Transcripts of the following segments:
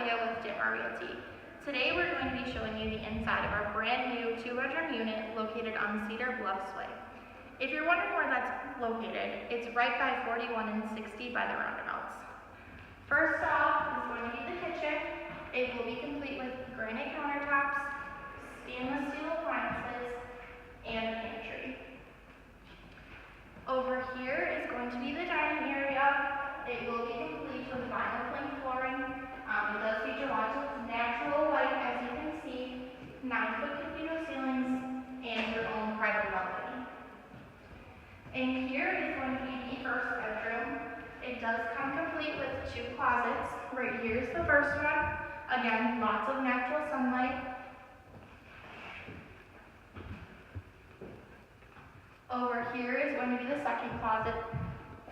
Leah with Ditmar Realty. Today we're going to be showing you the inside of our brand new 2-bedroom unit located on Cedar Bluffs Way. If you're wondering where that's located, it's right by 41 and 60 by the roundabouts. First off is going to be the kitchen. It will be complete with granite countertops, stainless steel appliances, and pantry. Over here is going to be the dining area. It will be complete with vinyl plank flooring. It does feature lots of natural light, as you can see, 9-foot cathedral ceilings, and your own private balcony. And here is going to be the first bedroom. It does come complete with 2 closets. Right here is the first one. Again, lots of natural sunlight. Over here is going to be the second closet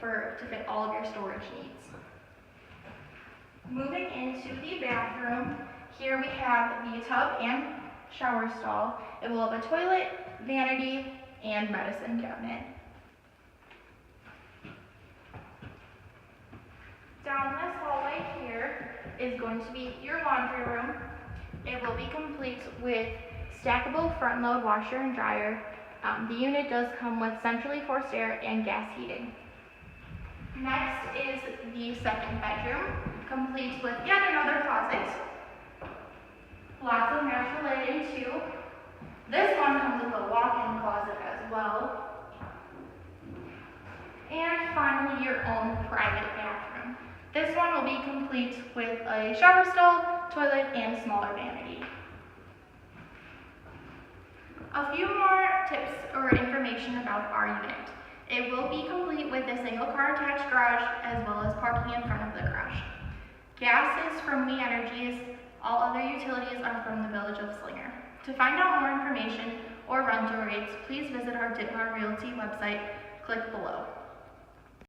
to fit all of your storage needs. Moving into the bathroom, here we have the tub and shower stall. It will have a toilet, vanity, and medicine cabinet. Down this hallway here is going to be your laundry room. It will be complete with stackable front load washer and dryer. The unit does come with centrally forced air and gas heating. Next is the second bedroom, complete with yet another closet. Lots of natural lighting too. This one comes with a walk-in closet as well. And finally, your own private bathroom. This one will be complete with a shower stall, toilet, and smaller vanity. A few more tips or information about our unit. It will be complete with a single car attached garage as well as parking in front of the garage. Gas is from We Energies. All other utilities are from the Village of Slinger. To find out more information or rental rates, please visit our Ditmar Realty website. Click below.